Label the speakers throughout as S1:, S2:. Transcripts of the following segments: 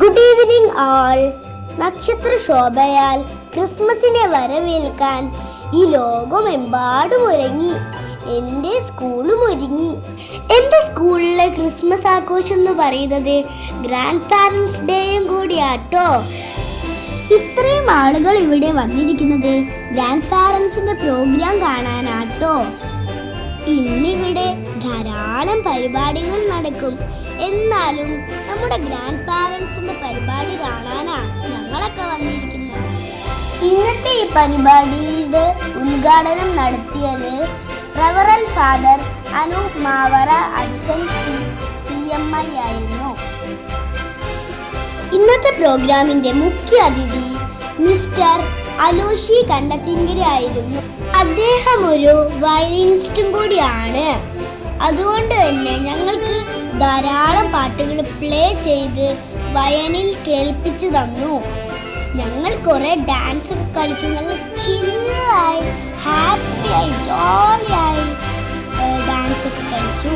S1: Good evening ആൾ. നക്ഷത്ര ശോഭയാൽ ക്രിസ്മസിനെ വരവേൽക്കാൻ ഈ ലോകമെമ്പാടും ഒരുങ്ങി. എൻ്റെ സ്കൂളും ഒരുങ്ങി. എൻ്റെ സ്കൂളിലെ ക്രിസ്മസ് ആഘോഷം എന്ന് പറയുന്നത് ഗ്രാൻഡ് പാരൻസ് ഡേയും കൂടിയാട്ടോ. ഇത്രയും ആളുകൾ ഇവിടെ വന്നിരിക്കുന്നത് ഗ്രാൻഡ് പാരൻസിന്റെ പ്രോഗ്രാം കാണാനാട്ടോ. ഇന്നിവിടെ ധാരാളം പരിപാടികൾ നടക്കും. എന്നാലും നമ്മുടെ ഗ്രാൻഡ് പാരൻസിന്റെ പരിപാടി കാണാനാ ഞങ്ങളൊക്കെ വന്നിരിക്കുന്നത്. ഇന്നത്തെ ഈ പരിപാടിയുടെ ഉദ്ഘാടനം നടത്തിയത് റവറൽ ഫാദർ അനൂപ് മാവറ അച്ഛൻ CMI ആയിരുന്നു. ഇന്നത്തെ പ്രോഗ്രാമിന്റെ മുഖ്യ അതിഥി മിസ്റ്റർ അലോഷി കണ്ടത്തിങ്കരി ആയിരുന്നു. അദ്ദേഹം ഒരു വയലിനിസ്റ്റും കൂടിയാണ്. അതുകൊണ്ട് തന്നെ ഞങ്ങൾക്ക് ധാരാളം പാട്ടുകൾ പ്ലേ ചെയ്ത് വയലിനിൽ കേൾപ്പിച്ചു തന്നു. ഞങ്ങൾ കുറെ ഡാൻസ് ഒക്കെ കളിച്ചു. നല്ല ചില്ലായി, ഹാപ്പിയായി, ജോളിയായി ഡാൻസ് ഒക്കെ കളിച്ചു.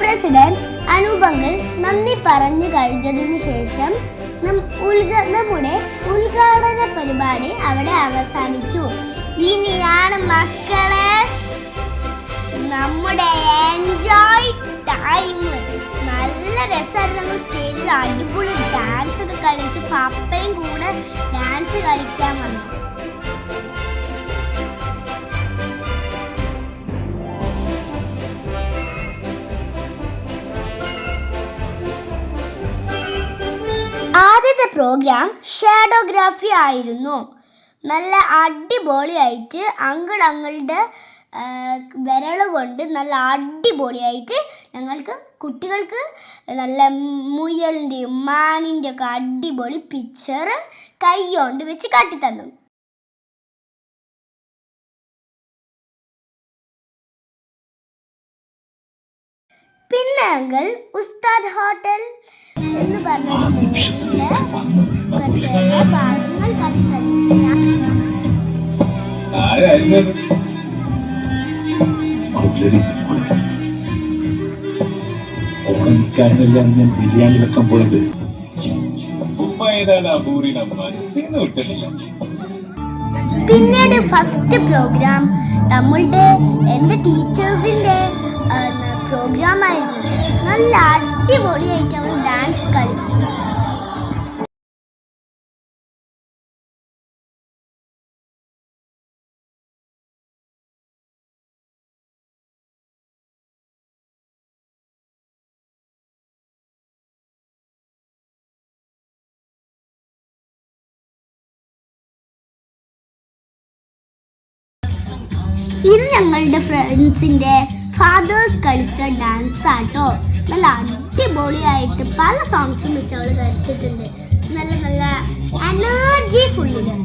S1: പ്രസിഡന്റ് അനൂപങ്ങൾ നന്ദി പറഞ്ഞു കഴിഞ്ഞതിന് ശേഷം നമ്മുടെ ഉദ്ഘാടന പരിപാടി അവിടെ അവസാനിച്ചു. ഇനിയാണ് മക്കളെ നമ്മുടെ എൻജോയ് ടൈം. നല്ല രസമായിരുന്നു. നമ്മൾ സ്റ്റേജിൽ അടിപൊളി ഡാൻസ് ഒക്കെ കളിച്ച് പപ്പയും കൂടെ ഡാൻസ് കളിക്കാൻ വന്നു. ആദ്യത്തെ പ്രോഗ്രാം ഷാഡോഗ്രാഫി ആയിരുന്നു. നല്ല അടിപൊളിയായിട്ട് അങ്കിളുടെ വിരൽ കൊണ്ട് നല്ല അടിപൊളിയായിട്ട് ഞങ്ങൾക്ക് കുട്ടികൾക്ക് നല്ല മുയലിൻ്റെയും മാനിൻ്റെ ഒക്കെ അടിപൊളി പിക്ചർ കൈ കൊണ്ട് വെച്ച് കാട്ടിത്തന്നു. പിന്നെ അങ്കിൾ ഉസ്താദ് ഹോട്ടൽ എന്ന് പറഞ്ഞ ഭാഗങ്ങൾ
S2: ഓണനിക്കാഹിനെല്ലാം ഞാൻ ബിരിയാണി വെക്കാൻ പോയത്.
S1: പിന്നീട് ഫസ്റ്റ് പ്രോഗ്രാം എൻ്റെ ടീച്ചേഴ്സിന്റെ പ്രോഗ്രാം ആയിരുന്നു. നല്ല അടിപൊളിയായിട്ട് അവർ ഡാൻസ് കളിച്ചു. ഇത് ഞങ്ങളുടെ ഫ്രണ്ട്സിന്റെ ഫാദേഴ്സ് കളിച്ച ഡാൻസ് ആട്ടോ. നല്ല അടിപൊളിയായിട്ട് പല സോങ്സും വെച്ച് അവൾ കളിച്ചിട്ടുണ്ട്. നല്ല നല്ല എനർജി ഫുള്ളില്.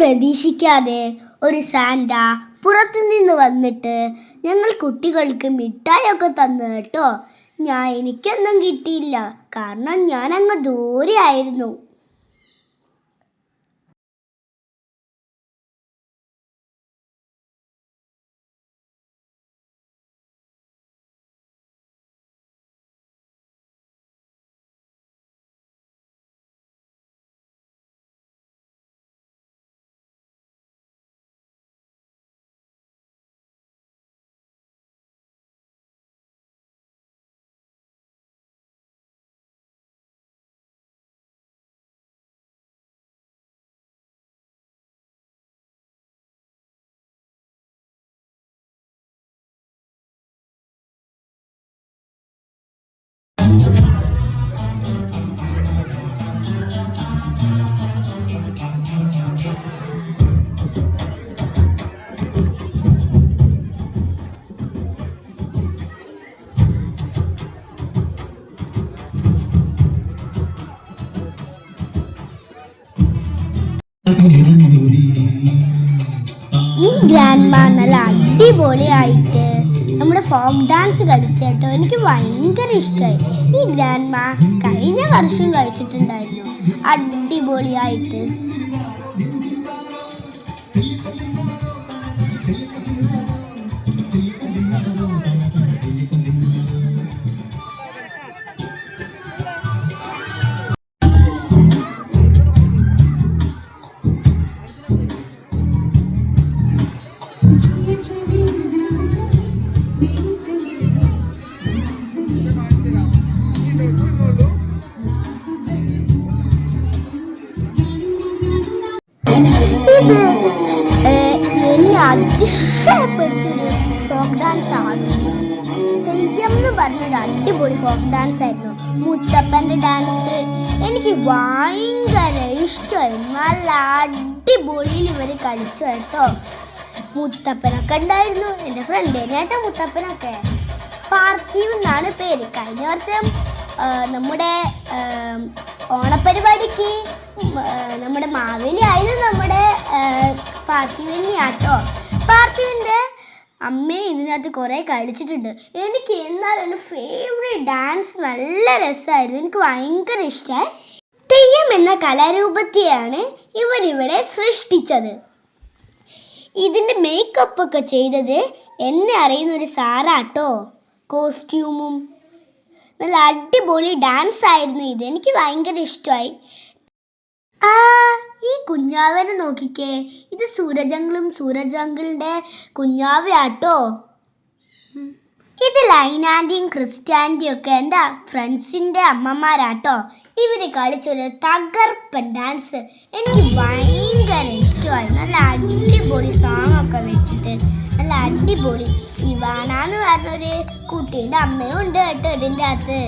S1: പ്രതീക്ഷിക്കാതെ ഒരു സാന്റ പുറത്തുനിന്ന് വന്നിട്ട് ഞങ്ങൾ കുട്ടികൾക്ക് മിഠായിയൊക്കെ തന്നു കേട്ടോ. എനിക്കൊന്നും കിട്ടിയില്ല, കാരണം ഞാൻ അങ്ങ് ദൂരെ ആയിരുന്നു. ഈ ഗ്രാൻഡ്മ നല്ല അടിപൊളിയായിട്ട് നമ്മുടെ ഫോക്ക് ഡാൻസ് കളിച്ചേട്ടോ. എനിക്ക് ഭയങ്കര ഇഷ്ടമായി. ഈ ഗ്രാൻഡ്മ കഴിഞ്ഞ വർഷം കളിച്ചിട്ടുണ്ടായിരുന്നു അടിപൊളിയായിട്ട്. ഇത് എന്നെ അതിശയപ്പെടുത്തിയൊരു ഫോക്ക് ഡാൻസ് ആണ്. തെയ്യം എന്ന് പറഞ്ഞൊരു അടിപൊളി ഫോക്ക് ഡാൻസ് ആയിരുന്നു. മുത്തപ്പൻ്റെ ഡാൻസ് എനിക്ക് ഭയങ്കര ഇഷ്ടമായി. നല്ല അടിപൊളിയിൽ ഇവർ കളിച്ചു കേട്ടോ. മുത്തപ്പനൊക്കെ ഉണ്ടായിരുന്നു, എൻ്റെ ഫ്രണ്ടിനായിട്ടാ മുത്തപ്പനൊക്കെ. പാർത്ഥീവ് എന്നാണ് പേര്. കഴിഞ്ഞ വർഷം നമ്മുടെ ഓണപ്പരിപാടിക്ക് നമ്മുടെ മാവേലി ആയിരുന്നു നമ്മുടെ പാർത്ഥിവിനെയാട്ടോ. പാർത്ഥിവിൻ്റെ അമ്മയെ ഇതിനകത്ത് കുറേ കളിച്ചിട്ടുണ്ട്. എനിക്ക് എന്നാലും എൻ്റെ ഫേവറേറ്റ് ഡാൻസ് നല്ല രസമായിരുന്നു. എനിക്ക് ഭയങ്കര ഇഷ്ടമായി. തെയ്യം എന്ന കലാരൂപത്തെയാണ് ഇവരിവിടെ സൃഷ്ടിച്ചത്. ഇതിൻ്റെ മേക്കപ്പ് ഒക്കെ ചെയ്തത് എന്നെ അറിയുന്ന ഒരു സാറാട്ടോ. കോസ്റ്റ്യൂമും നല്ല അടിപൊളി ഡാൻസ് ആയിരുന്നു ഇത്. എനിക്ക് ഭയങ്കര ഇഷ്ടമായി. ഈ കുഞ്ഞാവനെ നോക്കിക്കേ, ഇത് സൂരജങ്കിളിൻ്റെ കുഞ്ഞാവയാട്ടോ. ഇത് ലൈനാൻ്റെയും ക്രിസ്റ്റാൻ്റെയും ഒക്കെ എൻ്റെ ഫ്രണ്ട്സിൻ്റെ അമ്മമാരാട്ടോ. ഇവർ കളിച്ചൊരു തകർപ്പൻ ഡാൻസ് എനിക്ക് ഭയങ്കര ഇഷ്ടമായി. നല്ല അടിപൊളി സോങ്ങൊക്കെ വെച്ചിട്ട് നല്ല അടിപൊളി. ഇവാനാന്ന് പറഞ്ഞൊരു കുട്ടീൻ്റെ അമ്മയും ഉണ്ട് കേട്ടോ ഇതിൻ്റെ അകത്ത്.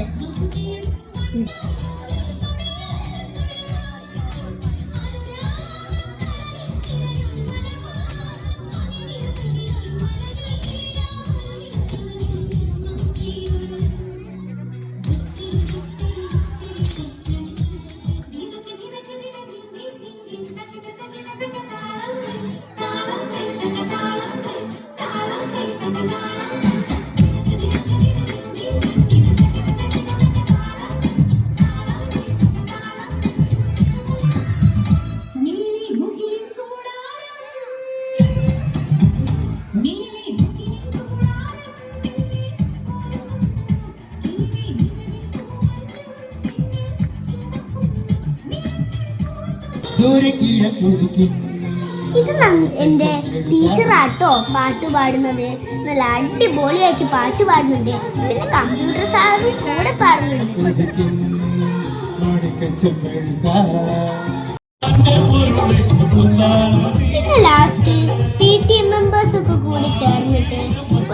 S1: ഇത് എൻ്റെ ടീച്ചറാട്ടോ പാട്ട് പാടുന്നത്. നല്ല അടിപൊളിയായിട്ട് പാട്ട് പാടുന്നുണ്ട്. പിന്നെ കമ്പ്യൂട്ടർ സാറ് കൂടെ പാടുന്നുണ്ട്. പിന്നെ ലാസ്റ്റ് PTA മെമ്പേഴ്സ് ഒക്കെ കൂടി ചേർന്നിട്ട്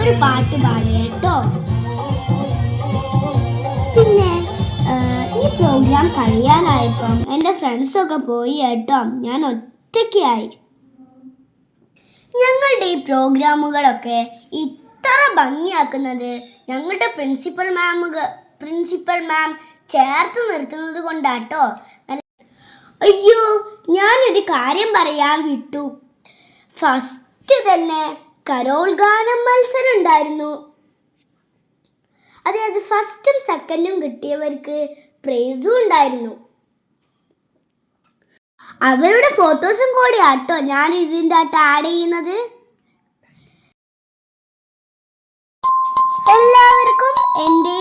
S1: ഒരു പാട്ട് പാടുക കേട്ടോ. പിന്നെ ഈ പ്രോഗ്രാം കഴിയാനായപ്പം എൻ്റെ ഫ്രണ്ട്സൊക്കെ പോയി കേട്ടോ. ഞാൻ ഒറ്റയ്ക്കായി. ഞങ്ങളുടെ ഈ പ്രോഗ്രാമുകളൊക്കെ ഇത്ര ഭംഗിയാക്കുന്നത് ഞങ്ങളുടെ പ്രിൻസിപ്പൽ മാം ചേർത്ത് നിർത്തുന്നത് കൊണ്ടാട്ടോ. അയ്യോ, ഞാനൊരു കാര്യം പറയാൻ വിട്ടു. ഫസ്റ്റ് തന്നെ കരോൾ ഗാനം മത്സരം ഉണ്ടായിരുന്നു. അതായത് ഫസ്റ്റും സെക്കൻഡും കിട്ടിയവർക്ക് പ്രൈസും ഉണ്ടായിരുന്നു. അവരുടെ ഫോട്ടോസും കൂടി ആട്ടോ ഞാൻ ഇതിൻ്റെ അകത്ത് ആഡ് ചെയ്യുന്നത്. എല്ലാവർക്കും എൻ്റെ